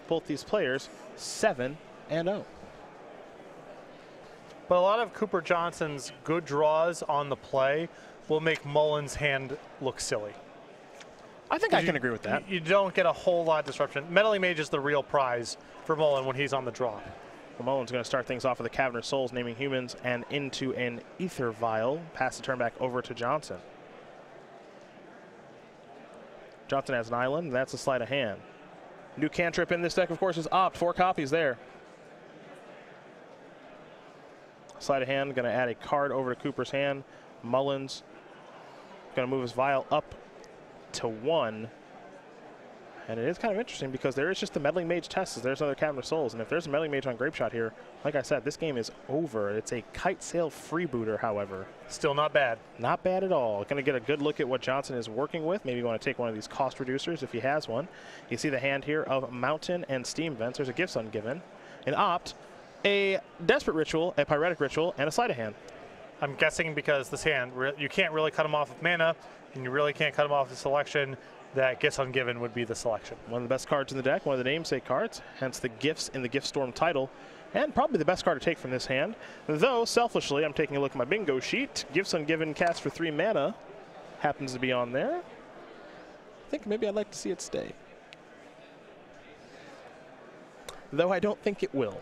both these players 7-0. But a lot of Cooper Johnson's good draws on the play will make Mullen's hand look silly. I think I can agree with that. You don't get a whole lot of disruption. Meddling Mage is the real prize for Mullen when he's on the draw. Well, Mullen's going to start things off with the Cavern of Souls, naming humans, and into an Ether Vial. Pass the turn back over to Johnson. Johnson has an island, and that's a sleight of hand. New cantrip in this deck, of course, is Opt. 4 copies there. Sleight of hand, going to add a card over to Cooper's hand. Mullen's going to move his vial up to 1. And it is kind of interesting because there is just the Meddling Mage test. There's another Cavern of Souls. And if there's a Meddling Mage on Grape Shot here, like I said, this game is over. It's a Kite Sail freebooter, however. Still not bad. Not bad at all. Going to get a good look at what Johnson is working with. Maybe you want to take one of these cost reducers if he has one. You see the hand here of Mountain and Steam Vents. There's a Gifts Ungiven. An Opt, a Desperate Ritual, a Pyretic Ritual, and a Sleight of Hand. I'm guessing because this hand, you can't really cut him off of mana, and you really can't cut him off the selection, that Gifts Ungiven would be the selection. One of the best cards in the deck, one of the namesake cards, hence the Gifts in the Gift Storm title, and probably the best card to take from this hand. Though, selfishly, I'm taking a look at my bingo sheet. Gifts Ungiven cast for 3 mana happens to be on there. I think maybe I'd like to see it stay. Though I don't think it will.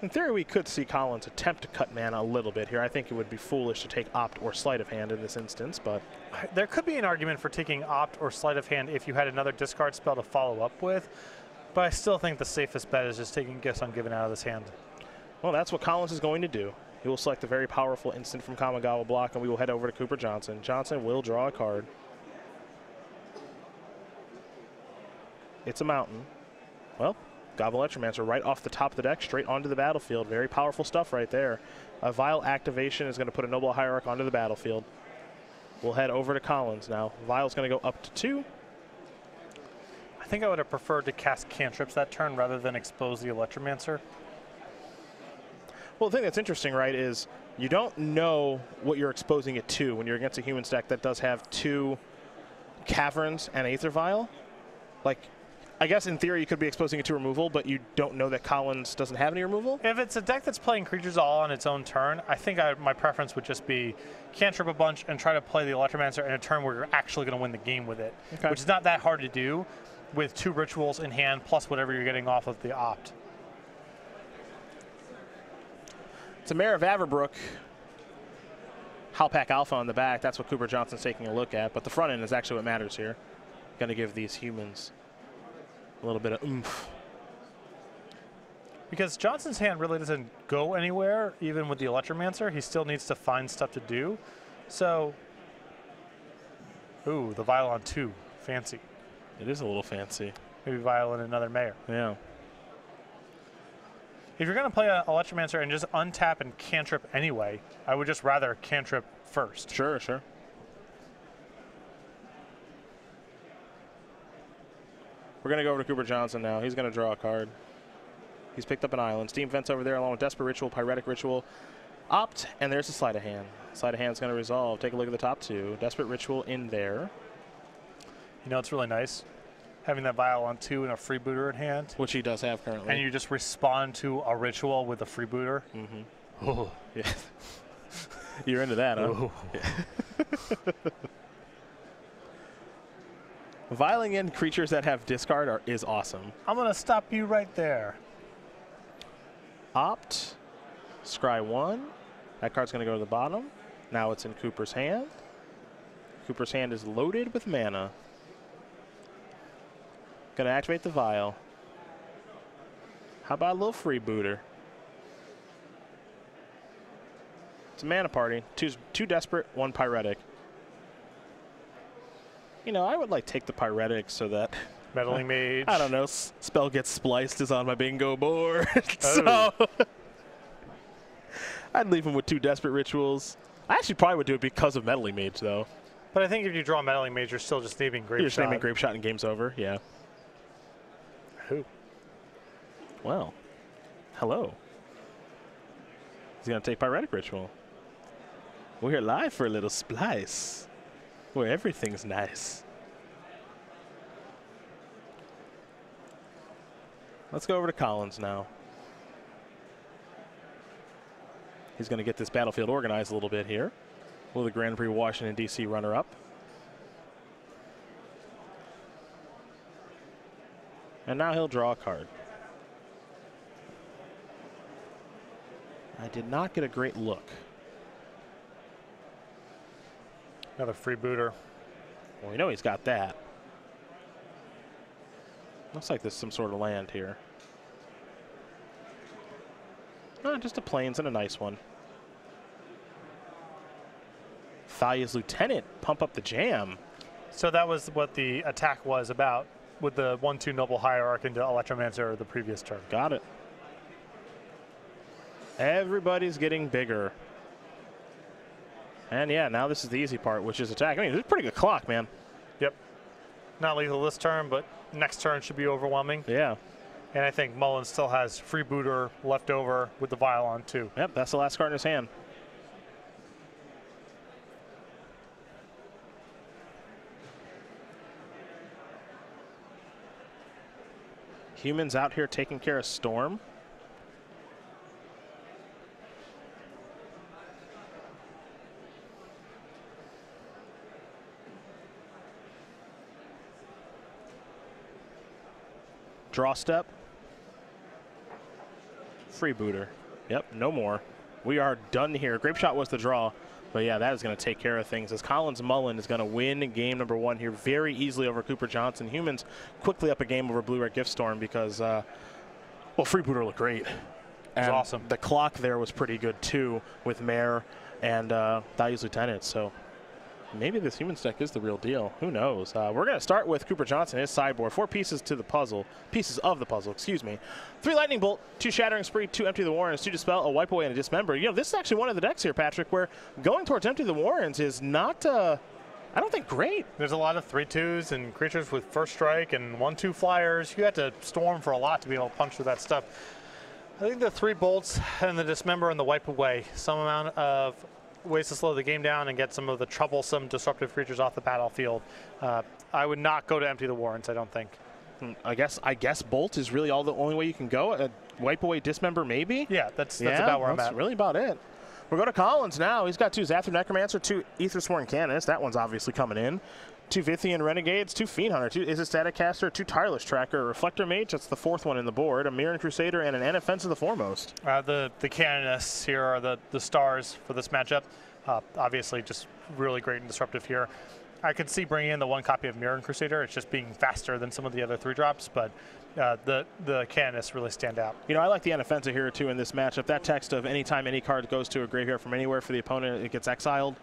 In theory, we could see Collins attempt to cut mana a little bit here. I think it would be foolish to take Opt or Sleight of Hand in this instance, but... There could be an argument for taking Opt or Sleight of Hand if you had another discard spell to follow up with, but I still think the safest bet is just taking Gifts Ungiven out of this hand. Well, that's what Collins is going to do. He will select a very powerful instant from Kamigawa block, and we will head over to Cooper Johnson. Johnson will draw a card. It's a Mountain. Well, Goblin Electromancer right off the top of the deck, straight onto the battlefield. Very powerful stuff right there. A Vial activation is going to put a Noble Hierarch onto the battlefield. We'll head over to Collins now. Vial's going to go up to 2. I think I would have preferred to cast cantrips that turn rather than expose the Electromancer. Well, the thing that's interesting, right, is you don't know what you're exposing it to when you're against a human deck that does have 2 Caverns and Aether Vial. Like, I guess in theory you could be exposing it to removal, but you don't know that Collins doesn't have any removal? If it's a deck that's playing creatures all on its own turn, I think my preference would just be cantrip a bunch and try to play the Electromancer in a turn where you're actually going to win the game with it, which is not that hard to do with 2 rituals in hand plus whatever you're getting off of the Opt. It's a Mare of Averbrook. Halpak Alpha on the back. That's what Cooper Johnson's taking a look at. But the front end is actually what matters here. Going to give these humans a little bit of oomph. Because Johnson's hand really doesn't go anywhere, even with the Electromancer. He still needs to find stuff to do. So, ooh, the Vial on 2. Fancy. It is a little fancy. Maybe Vial and another Mayor. Yeah. If you're going to play an Electromancer and just untap and cantrip anyway, I would just rather cantrip first. Sure, sure. We're going to go over to Cooper Johnson now. He's going to draw a card. He's picked up an island. Steam Vents over there along with Desperate Ritual, Pyretic Ritual, Opt, and there's a Sleight of Hand. Sleight of Hand's going to resolve. Take a look at the top 2. Desperate Ritual in there. You know, it's really nice having that Vial on 2 and a freebooter in hand. Which he does have currently. And you just respond to a ritual with a freebooter. Mm-hmm. Oh, yeah. You're into that, huh? Yeah. Vialing in creatures that have discard is awesome. I'm going to stop you right there. Opt. Scry 1. That card's going to go to the bottom. Now it's in Cooper's hand. Cooper's hand is loaded with mana. Going to activate the Vial. How about a little freebooter? It's a mana party. Two Desperate, 1 Pyretic. You know, I would like take the Pyretic so that Meddling Mage. I don't know. Spell Gets Spliced is on my bingo board. So I'd leave him with 2 Desperate Rituals. I actually probably would do it because of Meddling Mage, though. But I think if you draw Meddling Mage, you're still just naming Grape Shot. You're just naming Grape Shot and game's over, yeah. Who? Well, hello. He's going to take Pyretic Ritual. We're live for a little splice where everything's nice. Let's go over to Collins now. He's going to get this battlefield organized a little bit here. Will the Grand Prix Washington, D.C. runner-up. And now he'll draw a card. I did not get a great look. Another freebooter. Well, we know he's got that. Looks like there's some sort of land here. Just a plains and a nice one. Thalia's Lieutenant, pump up the jam. So that was what the attack was about with the 1/2 Noble Hierarch into Electromancer the previous turn. Got it. Everybody's getting bigger. And yeah, now this is the easy part, which is attack. I mean, it's a pretty good clock, man. Yep. Not lethal this turn, but next turn should be overwhelming. Yeah. And I think Mullen still has freebooter left over with the vial on too. Yep, that's the last card in his hand. Humans out here taking care of Storm. Draw step. Freebooter. Yep, no more. We are done here. Grape Shot was the draw. But yeah, that is going to take care of things as Collins Mullen is going to win game number 1 here very easily over Cooper Johnson. Humans quickly up a game over Blue Red Gift Storm because, well, Freebooter looked great. And awesome. The clock there was pretty good too with Mare and Thalia's Lieutenant. So maybe this Humans deck is the real deal. Who knows? We're going to start with Cooper Johnson, his sideboard. 4 pieces of the puzzle, excuse me. 3 Lightning Bolt, 2 Shattering Spree, 2 Empty the Warrens, 2 Dispel, a Wipe Away, and a Dismember. You know, this is actually one of the decks here, Patrick, where going towards Empty the Warrens is not, I don't think, great. There's a lot of 3/2s and creatures with first strike and 1/2 flyers. You had to storm for a lot to be able to punch through that stuff. I think the 3 bolts and the Dismember and the Wipe Away, some amount of ways to slow the game down and get some of the troublesome disruptive creatures off the battlefield. I would not go to Empty the Warrens, I don't think. I guess Bolt is really the only way you can go. Wipe Away, Dismember, maybe? Yeah, that's about where I'm at. That's really about it. We'll go to Collins now. He's got 2 Zathra Necromancer, 2 Aethersworn Canonist. That one's obviously coming in. 2 Vithian Renegades, 2 Fiend Hunter, 2 Izzet Static Caster, 2 Tireless Tracker, a Reflector Mage, that's the 4th one in the board, a Mirran Crusader, and an Inoffensive of the Foremost. The Canonists here are the stars for this matchup. Obviously just really great and disruptive here. I could see bringing in the 1 copy of Mirran Crusader. It's just being faster than some of the other 3-drops, but the Canonists really stand out. You know, I like the Inoffensive here too in this matchup. That text of anytime any card goes to a graveyard from anywhere for the opponent, it gets exiled.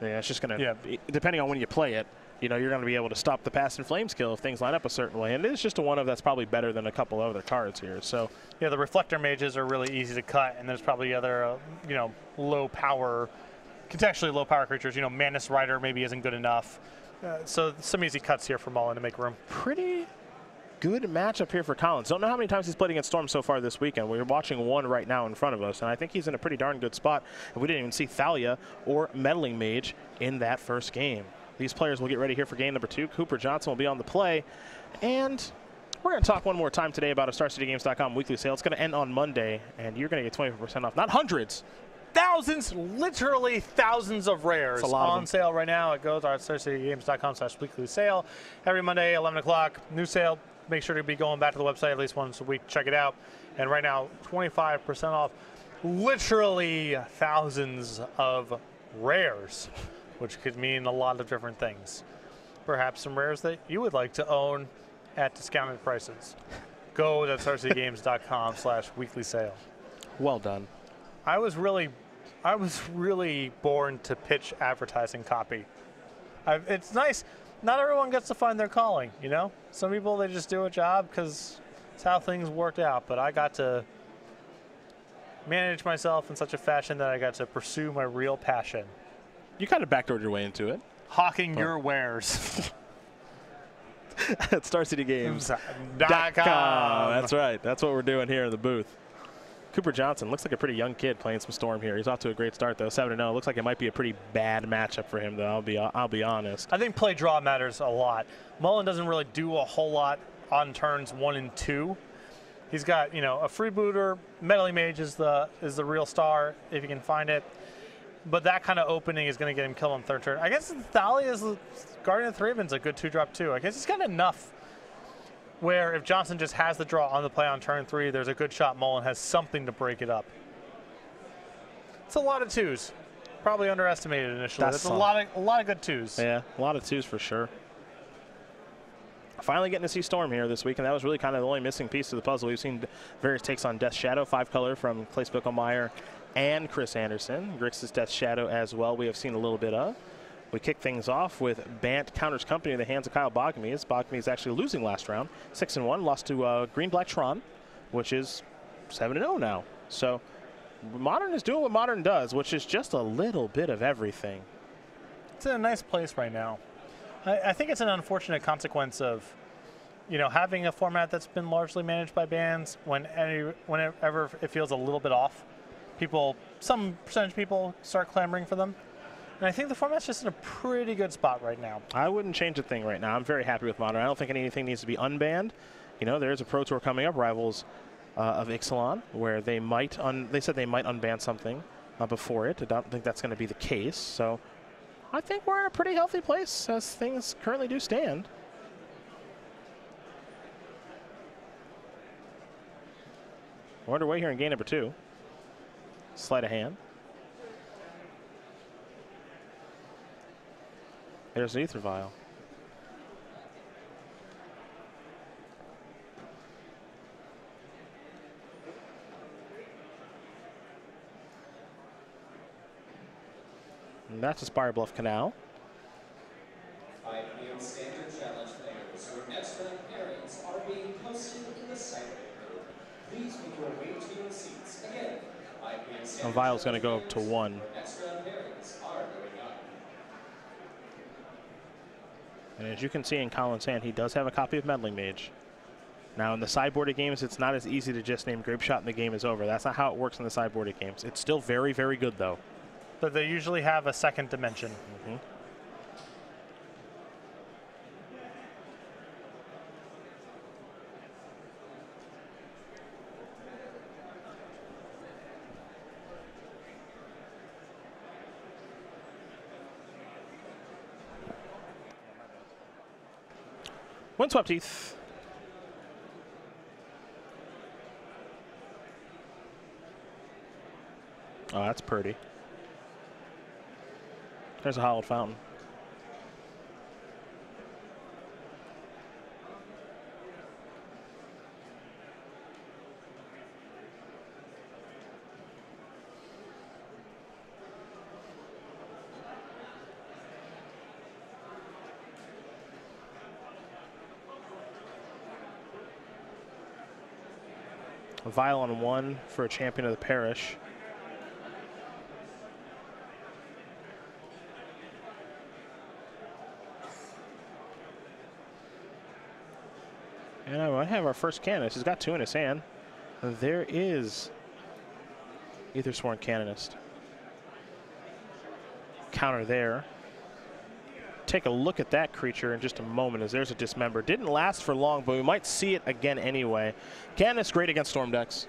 Yeah, it's just going to, depending on when you play it, you know, you're going to be able to stop the Past and Flames kill if things line up a certain way. And it's just a one of that's probably better than a couple other cards here. So yeah, the Reflector Mages are really easy to cut, and there's probably other, you know, low power, contextually low power creatures. You know, Manus Rider maybe isn't good enough. So some easy cuts here for Mullen to make room. Pretty good matchup here for Collins. Don't know how many times he's played against Storm so far this weekend. We're watching one right now in front of us, and I think he's in a pretty darn good spot. And we didn't even see Thalia or Meddling Mage in that first game. These players will get ready here for game number 2. Cooper Johnson will be on the play. And we're going to talk one more time today about a StarCityGames.com weekly sale. It's going to end on Monday, and you're going to get 25% off. Not hundreds. Thousands, literally thousands of rares on sale right now. It goes on StarCityGames.com/weekly sale. Every Monday, 11 o'clock, new sale. Make sure to be going back to the website at least once a week. Check it out. And right now, 25% off. Literally thousands of rares, which could mean a lot of different things. Perhaps some rares that you would like to own at discounted prices. Go to StarCityGames.com/weekly sale. Well done. I was really born to pitch advertising copy. It's nice. Not everyone gets to find their calling, you know? Some people, they just do a job because it's how things worked out. But I got to manage myself in such a fashion that I got to pursue my real passion. You kind of backdoored your way into it. Hawking your wares. At StarCityGames.com. That's right. That's what we're doing here in the booth. Cooper Johnson looks like a pretty young kid playing some Storm here. He's off to a great start, though. 7-0. Looks like it might be a pretty bad matchup for him, though. I'll be honest. I think play draw matters a lot. Mullen doesn't really do a whole lot on turns 1 and 2. He's got, you know, a freebooter. Meddling Mage is the real star if you can find it. But that kind of opening is going to get him killed on third turn. I guess Thalia's Guardian of the Raven's a good 2-drop too. I guess he's got enough where if Johnson just has the draw on the play on turn 3, there's a good shot Mullen has something to break it up. It's a lot of 2s. Probably underestimated initially. That's a lot of good 2s. Yeah, a lot of 2s for sure. Finally getting to see Storm here this week, and that was really kind of the only missing piece to the puzzle. We've seen various takes on Death Shadow, 5-color from Clay Spiegelmeyer and Chris Anderson. Grix's Death Shadow as well we have seen a little bit of. We kick things off with Bant counters company in the hands of Kyle Bogmees. Bogmees actually losing last round, 6-1, lost to Green-Black Tron, which is 7-0 now. So Modern is doing what Modern does, which is just a little bit of everything. It's in a nice place right now. I think it's an unfortunate consequence of, you know, having a format that's been largely managed by bands. Whenever it feels a little bit off, some percentage of people start clamoring for them. And I think the format's just in a pretty good spot right now. I wouldn't change a thing right now. I'm very happy with Modern. I don't think anything needs to be unbanned. You know, there is a Pro Tour coming up, Rivals of Ixalan, where they said they might unban something before it. I don't think that's going to be the case. So I think we're in a pretty healthy place as things currently do stand. We're underway here in game number 2. Sleight of hand. There's the Ether Vial. And that's a Spire Bluff Canal. 5 p.m. standard challenge players. Your next round pairings are being posted in the site room. Please make your way to your seats. Again, 5 p.m. standard. Vial's going to go up to 1. Next round pairings are going up. And as you can see in Colin's hand, he does have a copy of Meddling Mage. Now, in the sideboarded games, it's not as easy to just name Grape Shot and the game is over. That's not how it works in the sideboarded games. It's still very, very good, though. But they usually have a second dimension. Mm-hmm. Windswept Heath. Oh, that's pretty. There's a hollowed fountain. A vial on 1 for a champion of the parish. And I might have our first canonist. He's got 2 in his hand. There is Aethersworn Canonist. Counter there. Take a look at that creature in just a moment as there's a Dismember. Didn't last for long, but we might see it again anyway. Canonist great against Storm decks.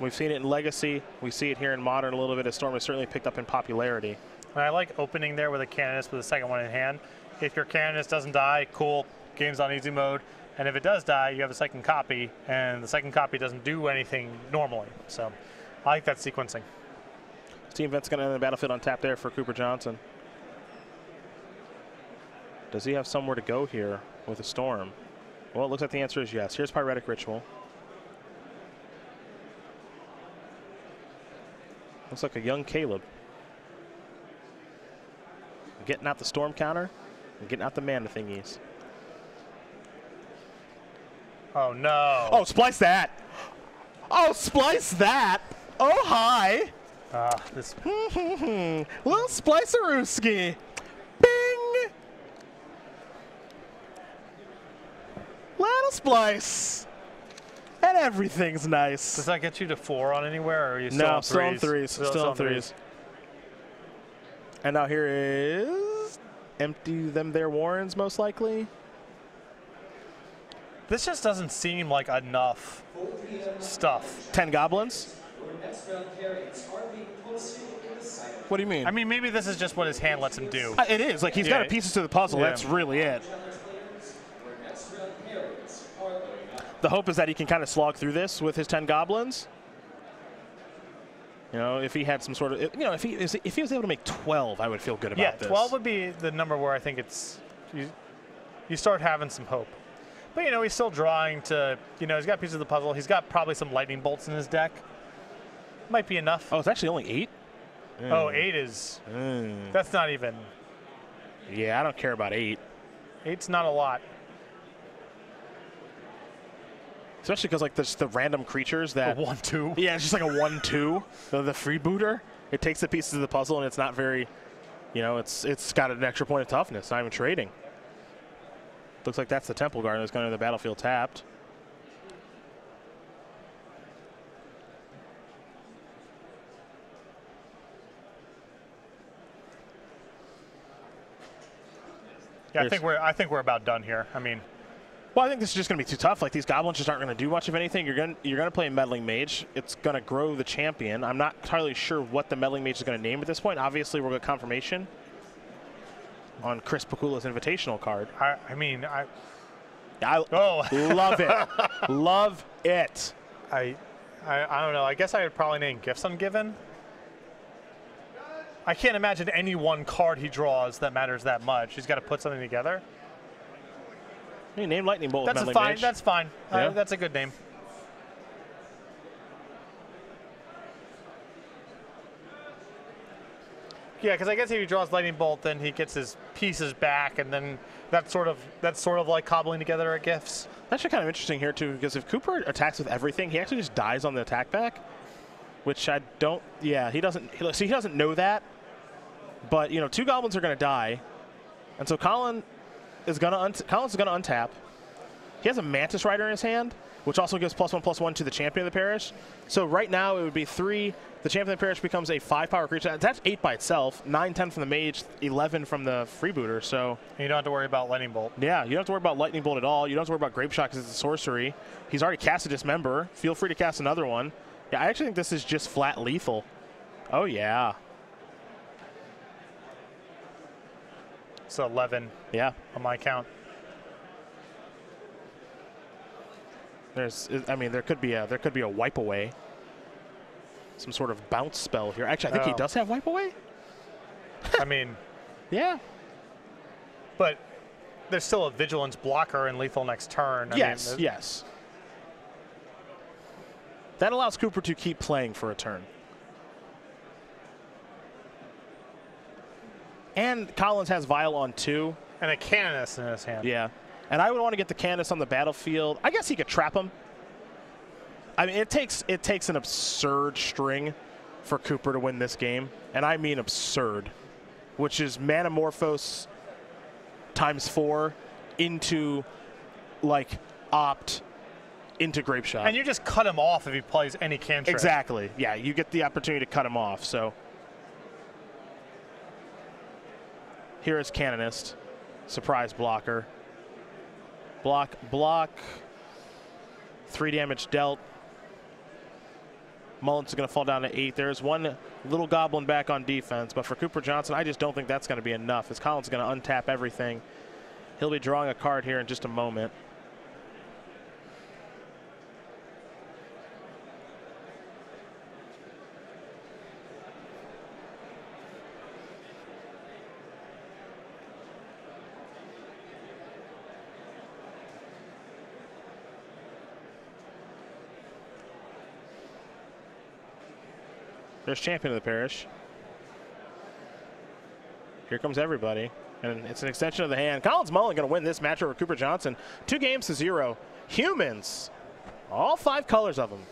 We've seen it in Legacy. We see it here in Modern a little bit as Storm has certainly picked up in popularity. And I like opening there with a Canonist with a second one in hand. If your Canonist doesn't die, cool, game's on easy mode. And if it does die, you have a second copy, and the second copy doesn't do anything normally. So I like that sequencing. Team Vent's going to end the battlefield on tap there for Cooper Johnson. Does he have somewhere to go here with a Storm? Well, it looks like the answer is yes. Here's Pyretic Ritual. Looks like a young Caleb. Getting out the Storm counter and getting out the mana thingies. Oh, no. Oh, splice that. Oh, splice that. Oh, hi. This Little Splicerooski. Bing. Little splice. And And everything's nice. Does that get you to 4 on anywhere, or are you still No, on still on threes? threes. Still on threes. And now here is empty them their warrens, most likely. This just doesn't seem like enough stuff. 10 goblins? What do you mean? I mean, maybe this is just what his hand lets him do. It is. Like, he's got pieces to the puzzle. Yeah. That's really it. The hope is that he can kind of slog through this with his 10 goblins. You know, if he had some sort of, you know, if he was able to make 12, I would feel good about this. Yeah, 12 would be the number where I think it's, you start having some hope. But, you know, he's still drawing to, you know, he's got pieces of the puzzle. He's got probably some lightning bolts in his deck. Might be enough. Oh, it's actually only 8? Oh, 8 is, that's not even. Yeah, I don't care about 8. 8's not a lot. Especially because, like, the random creatures that. A 1/2. Yeah, it's just like a 1/2. The freebooter. It takes the pieces of the puzzle, and it's not very, you know, it's got an extra point of toughness. Not even trading. Looks like that's the Temple Guard that's going to the battlefield tapped. Yeah, I think we're about done here. I mean, well, I think this is just going to be too tough. Like, these goblins just aren't going to do much of anything. You're going to play a meddling mage. It's going to grow the champion. I'm not entirely sure what the meddling mage is going to name at this point. Obviously, we'll get confirmation on Chris Pakula's invitational card. I love it. Love it. I don't know. I guess I would probably name Gifts Ungiven. I can't imagine any one card he draws that matters that much. He's got to put something together. You name Lightning Bolt. That's fine. Mage. That's fine. Yeah. That's a good name. Yeah, because I guess if he draws Lightning Bolt, then he gets his pieces back, and then that's sort of like cobbling together a gifts. That's actually kind of interesting here too, because if Cooper attacks with everything, he actually just dies on the attack back, which I don't. Yeah, he doesn't. See, he doesn't know that. But you know, 2 goblins are going to die, and so Collins is going to untap. He has a Mantis Rider in his hand, which also gives +1/+1 to the champion of the parish. So right now it would be 3. The champion of the parish becomes a 5-power creature. That's 8 by itself. 9, 10 from the mage, 11 from the freebooter. So you don't have to worry about Lightning Bolt. Yeah, you don't have to worry about Lightning Bolt at all. You don't have to worry about Grape Shot because it's a sorcery. He's already cast a Dismember. Feel free to cast another one. Yeah, I actually think this is just flat lethal. Oh yeah. So 11. Yeah, on my count. There could be a wipe away, some sort of bounce spell here. Actually, I think he does have wipe away. I mean, yeah, but there's still a vigilance blocker and lethal next turn. Yes. That allows Cooper to keep playing for a turn. And Collins has Vial on 2. And a Canonist in his hand. Yeah. And I would want to get the Canonist on the battlefield. I guess he could trap him. I mean, it takes an absurd string for Cooper to win this game. And I mean absurd. Which is Manamorphose ×4 into, like, Opt into Grape Shot. And you just cut him off if he plays any cantrip. Exactly. Yeah, you get the opportunity to cut him off. So here is Canonist. Surprise blocker. Block. 3 damage dealt. Mullen's going to fall down to 8. There's 1 little goblin back on defense, but for Cooper Johnson, I just don't think that's going to be enough, as Collins is going to untap everything. He'll be drawing a card here in just a moment. There's champion of the parish. Here comes everybody. And it's an extension of the hand. Collins Mullen going to win this match over Cooper Johnson. 2 games to 0. Humans. All 5 colors of them.